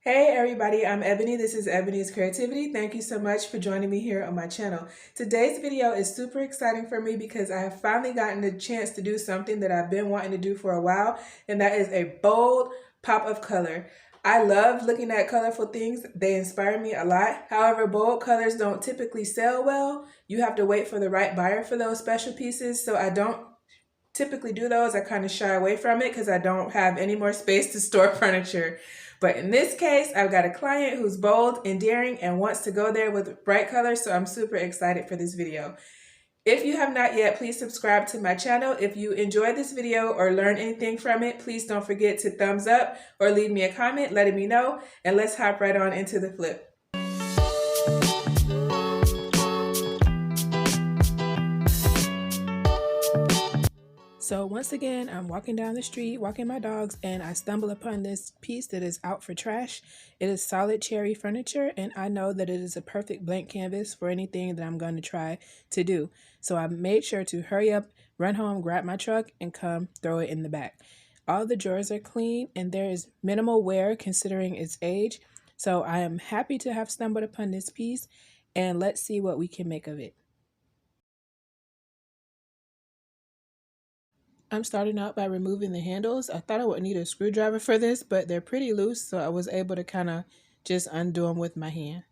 Hey everybody, I'm Ebony. This is Ebony's Creativity. Thank you so much for joining me here on my channel. Today's video is super exciting for me because I have finally gotten the chance to do something that I've been wanting to do for a while, and that is a bold pop of color. I love looking at colorful things. They inspire me a lot. However, bold colors don't typically sell well. You have to wait for the right buyer for those special pieces, so I don't typically do those. I kind of shy away from it because I don't have any more space to store furniture. But in this case, I've got a client who's bold and daring and wants to go there with bright colors, so I'm super excited for this video. If you have not yet, please subscribe to my channel. If you enjoyed this video or learned anything from it, please don't forget to thumbs up or leave me a comment letting me know, and let's hop right on into the flip. So once again, I'm walking down the street, walking my dogs, and I stumble upon this piece that is out for trash. It is solid cherry furniture, and I know that it is a perfect blank canvas for anything that I'm going to try to do. So I made sure to hurry up, run home, grab my truck, and come throw it in the back. All the drawers are clean, and there is minimal wear considering its age. So I am happy to have stumbled upon this piece, and let's see what we can make of it. I'm starting out by removing the handles. I thought I would need a screwdriver for this, but they're pretty loose, so I was able to kind of just undo them with my hand.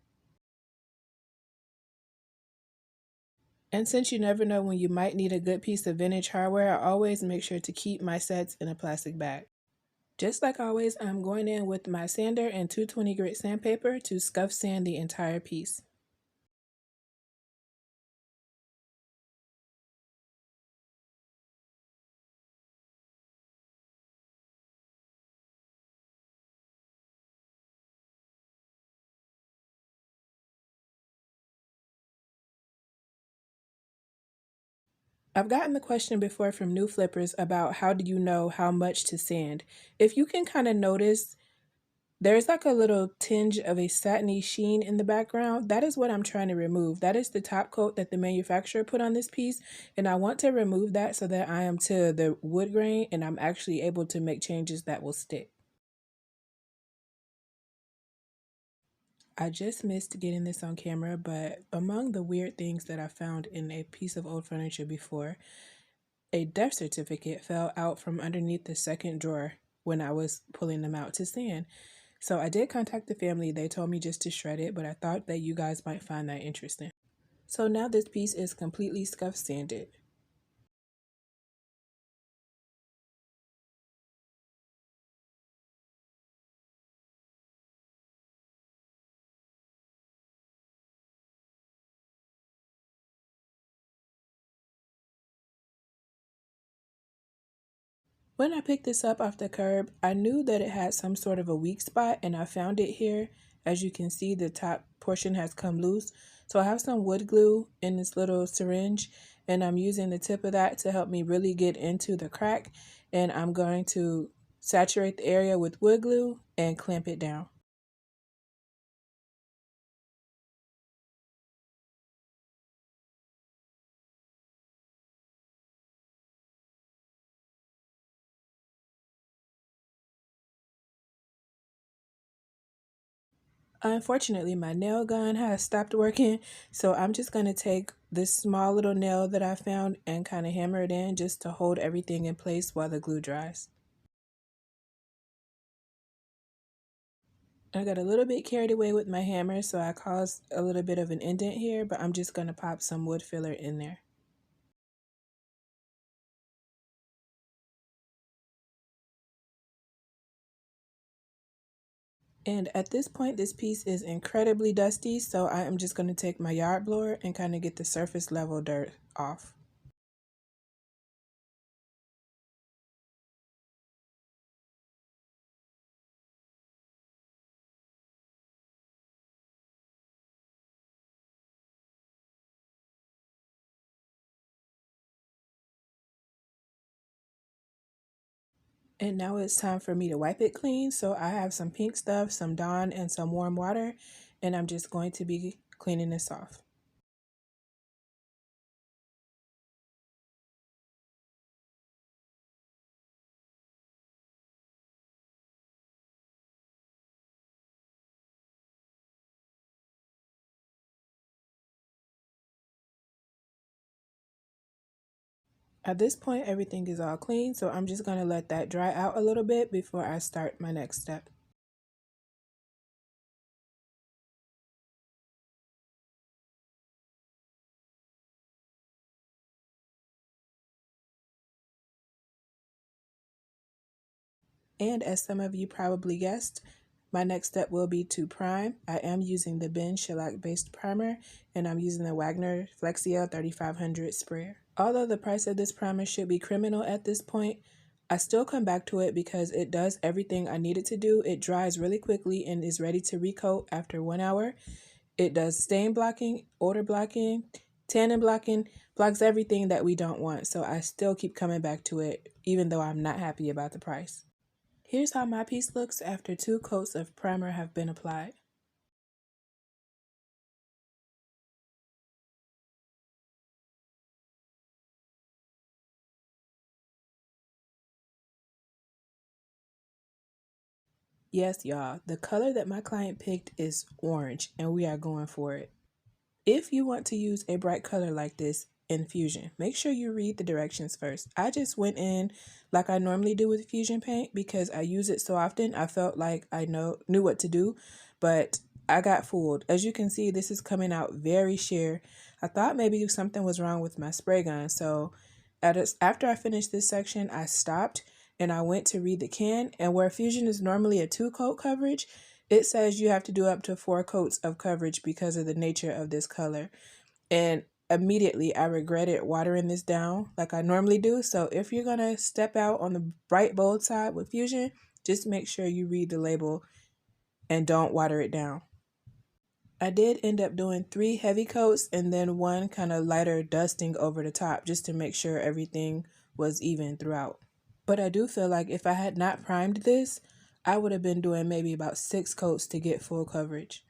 And since you never know when you might need a good piece of vintage hardware, I always make sure to keep my sets in a plastic bag. Just like always, I'm going in with my sander and 220 grit sandpaper to scuff sand the entire piece. I've gotten the question before from new flippers about how do you know how much to sand. If you can kind of notice, there's like a little tinge of a satiny sheen in the background. That is what I'm trying to remove. That is the top coat that the manufacturer put on this piece, and I want to remove that so that I am to the wood grain and I'm actually able to make changes that will stick. I just missed getting this on camera, but among the weird things that I found in a piece of old furniture before, a death certificate fell out from underneath the second drawer when I was pulling them out to sand. So I did contact the family. They told me just to shred it, but I thought that you guys might find that interesting. So now this piece is completely scuff sanded. When I picked this up off the curb, I knew that it had some sort of a weak spot, and I found it here. As you can see, the top portion has come loose. So I have some wood glue in this little syringe, and I'm using the tip of that to help me really get into the crack. And I'm going to saturate the area with wood glue and clamp it down. Unfortunately, my nail gun has stopped working, so I'm just going to take this small little nail that I found and kind of hammer it in just to hold everything in place while the glue dries. I got a little bit carried away with my hammer, so I caused a little bit of an indent here, but I'm just going to pop some wood filler in there. And at this point, this piece is incredibly dusty, so I am just going to take my yard blower and kind of get the surface level dirt off. And now it's time for me to wipe it clean. So I have some pink stuff, some Dawn, and some warm water, and I'm just going to be cleaning this off. At this point, everything is all clean, so I'm just going to let that dry out a little bit before I start my next step. And as some of you probably guessed, my next step will be to prime. I am using the Ben Shellac based primer, and I'm using the Wagner Flexia 3500 sprayer. Although the price of this primer should be criminal at this point, I still come back to it because it does everything I need it to do. It dries really quickly and is ready to recoat after 1 hour. It does stain blocking, odor blocking, tannin blocking, blocks everything that we don't want. So I still keep coming back to it even though I'm not happy about the price. Here's how my piece looks after 2 coats of primer have been applied. Yes, y'all, the color that my client picked is orange and we are going for it. If you want to use a bright color like this in Fusion, make sure you read the directions first. I just went in like I normally do with Fusion paint because I use it so often. I felt like I knew what to do, but I got fooled. As you can see, this is coming out very sheer. I thought maybe something was wrong with my spray gun, so after I finished this section, I stopped and I went to read the can, and where Fusion is normally a 2-coat coverage, it says you have to do up to 4 coats of coverage because of the nature of this color. And immediately I regretted watering this down like I normally do. So if you're going to step out on the bright bold side with Fusion, just make sure you read the label and don't water it down. I did end up doing 3 heavy coats and then 1 kind of lighter dusting over the top just to make sure everything was even throughout. But I do feel like if I had not primed this, I would have been doing maybe about 6 coats to get full coverage.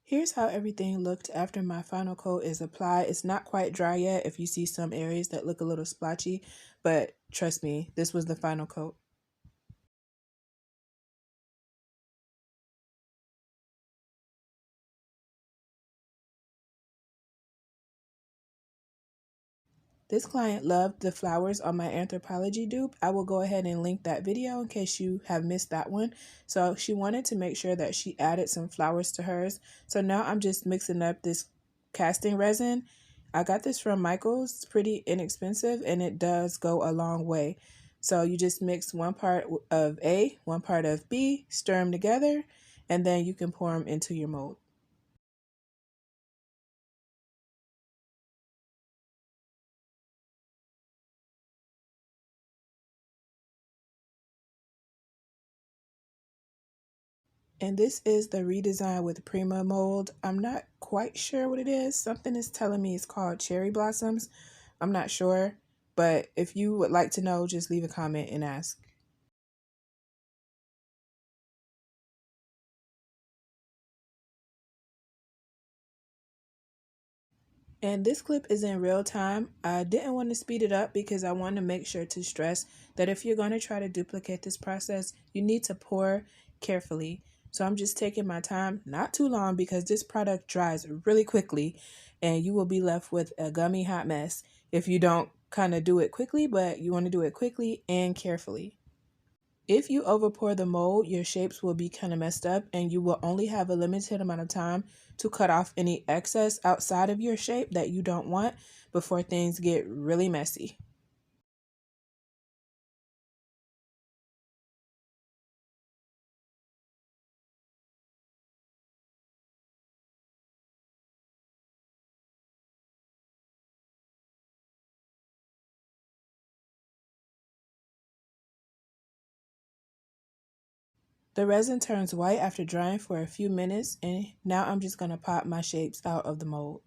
Here's how everything looked after my final coat is applied. It's not quite dry yet if you see some areas that look a little splotchy, but trust me, this was the final coat. This client loved the flowers on my Anthropology dupe. I will go ahead and link that video in case you have missed that one. So she wanted to make sure that she added some flowers to hers. So now I'm just mixing up this casting resin. I got this from Michael's. It's pretty inexpensive and it does go a long way. So you just mix 1 part of A, 1 part of B, stir them together, and then you can pour them into your mold. And this is the redesign with Prima mold. I'm not quite sure what it is. Something is telling me it's called Cherry Blossoms. I'm not sure, but if you would like to know, just leave a comment and ask. And this clip is in real time. I didn't want to speed it up because I want to make sure to stress that if you're going to try to duplicate this process, you need to pour carefully. So I'm just taking my time, not too long, because this product dries really quickly and you will be left with a gummy hot mess if you don't kind of do it quickly, but you want to do it quickly and carefully. If you overpour the mold, your shapes will be kind of messed up and you will only have a limited amount of time to cut off any excess outside of your shape that you don't want before things get really messy. The resin turns white after drying for a few minutes, and now I'm just going to pop my shapes out of the mold.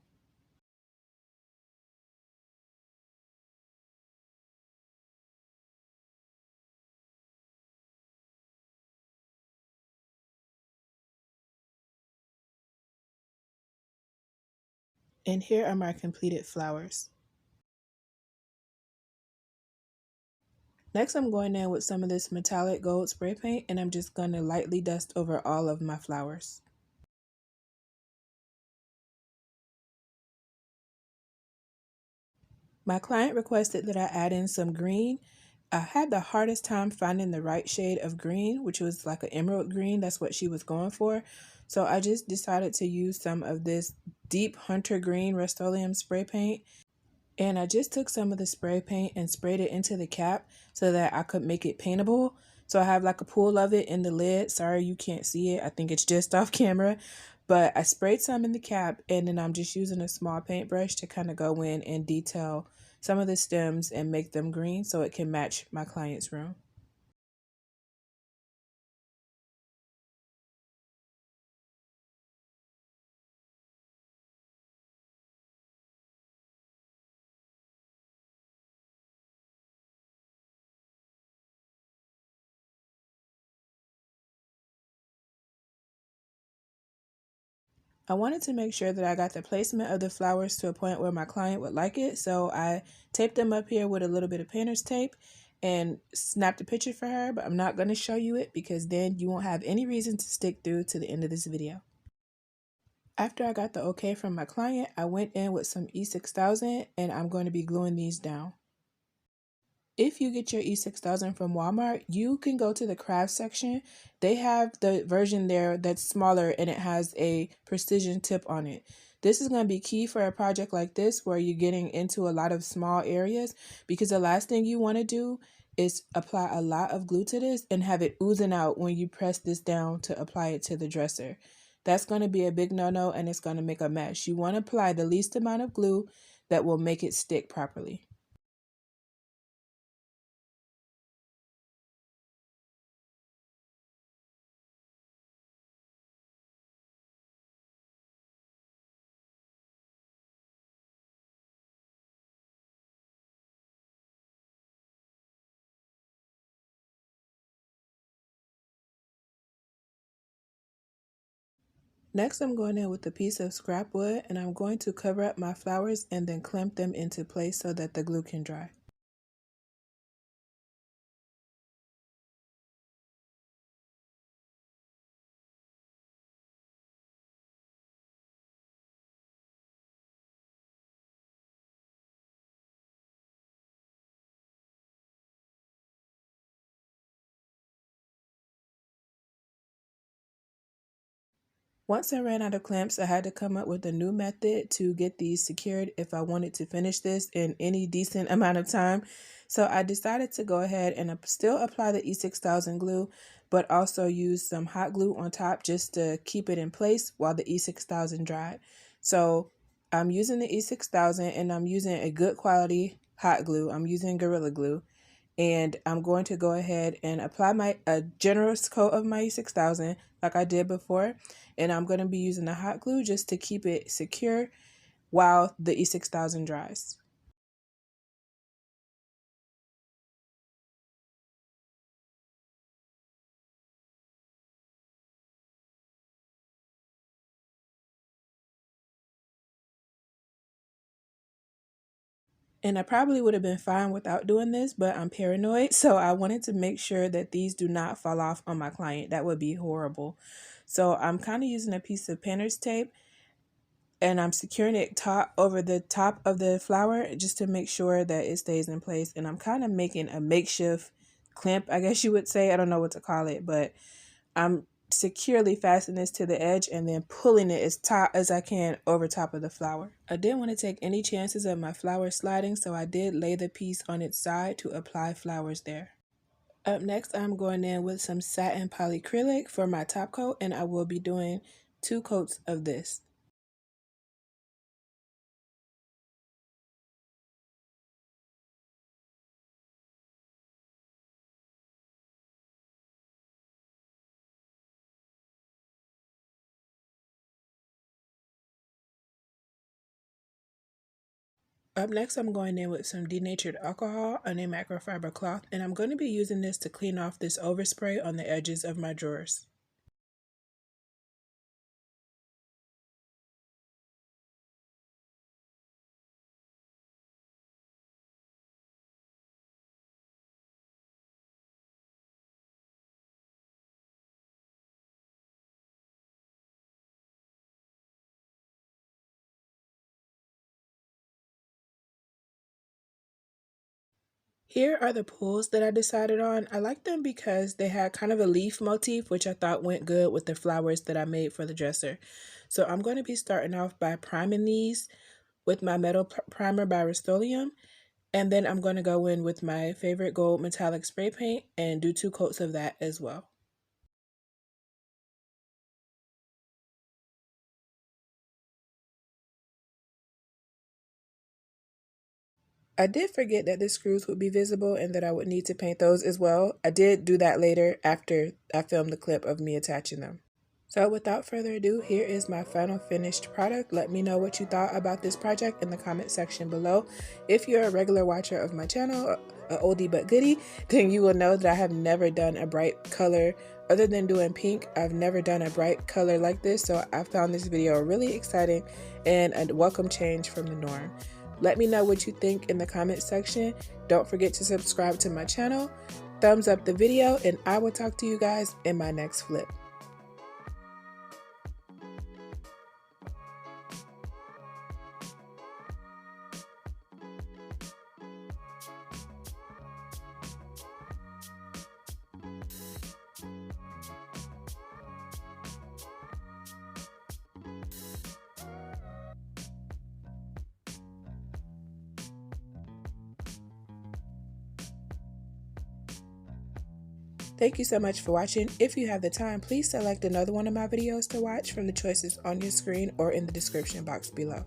And here are my completed flowers. Next, I'm going in with some of this metallic gold spray paint, and I'm just going to lightly dust over all of my flowers. My client requested that I add in some green. I had the hardest time finding the right shade of green, which was like an emerald green. That's what she was going for. So I just decided to use some of this deep hunter green Rust-Oleum spray paint. And I just took some of the spray paint and sprayed it into the cap so that I could make it paintable. So I have like a pool of it in the lid. Sorry you can't see it. I think it's just off camera. But I sprayed some in the cap, and then I'm just using a small paintbrush to kind of go in and detail some of the stems and make them green so it can match my client's room. I wanted to make sure that I got the placement of the flowers to a point where my client would like it, so I taped them up here with a little bit of painter's tape and snapped a picture for her, but I'm not going to show you it because then you won't have any reason to stick through to the end of this video. After I got the okay from my client, I went in with some E6000 and I'm going to be gluing these down. If you get your E6000 from Walmart, you can go to the craft section. They have the version there that's smaller and it has a precision tip on it. This is going to be key for a project like this where you're getting into a lot of small areas, because the last thing you want to do is apply a lot of glue to this and have it oozing out when you press this down to apply it to the dresser. That's going to be a big no-no and it's going to make a mess. You want to apply the least amount of glue that will make it stick properly. Next, I'm going in with a piece of scrap wood and I'm going to cover up my flowers and then clamp them into place so that the glue can dry. Once I ran out of clamps, I had to come up with a new method to get these secured if I wanted to finish this in any decent amount of time. So I decided to go ahead and still apply the E6000 glue, but also use some hot glue on top just to keep it in place while the E6000 dried. So I'm using the E6000 and I'm using a good quality hot glue. I'm using Gorilla Glue. And I'm going to go ahead and apply a generous coat of my E6000 like I did before, and I'm going to be using the hot glue just to keep it secure while the E6000 dries. And I probably would have been fine without doing this, but I'm paranoid, so I wanted to make sure that these do not fall off on my client. That would be horrible. So I'm kind of using a piece of painter's tape and I'm securing it over the top of the flower just to make sure that it stays in place. And I'm kind of making a makeshift clamp, I guess you would say. I don't know what to call it, but I'm securely fastening this to the edge and then pulling it as tight as I can over top of the flower. I didn't want to take any chances of my flower sliding, so I did lay the piece on its side to apply flowers there. Up next, I'm going in with some satin polyacrylic for my top coat, and I will be doing 2 coats of this. Up next, I'm going in with some denatured alcohol on a microfiber cloth, and I'm going to be using this to clean off this overspray on the edges of my drawers. Here are the pulls that I decided on. I like them because they had kind of a leaf motif, which I thought went good with the flowers that I made for the dresser. So I'm going to be starting off by priming these with my metal primer by Rust-Oleum. And then I'm going to go in with my favorite gold metallic spray paint and do 2 coats of that as well. I did forget that the screws would be visible and that I would need to paint those as well. I did do that later after I filmed the clip of me attaching them. So without further ado, here is my final finished product. Let me know what you thought about this project in the comment section below. If you're a regular watcher of my channel, a oldie but goodie, then you will know that I have never done a bright color other than doing pink. I've never done a bright color like this, so I found this video really exciting and a welcome change from the norm. Let me know what you think in the comment section. Don't forget to subscribe to my channel, thumbs up the video, and I will talk to you guys in my next flip. Thank you so much for watching. If you have the time, please select another one of my videos to watch from the choices on your screen or in the description box below.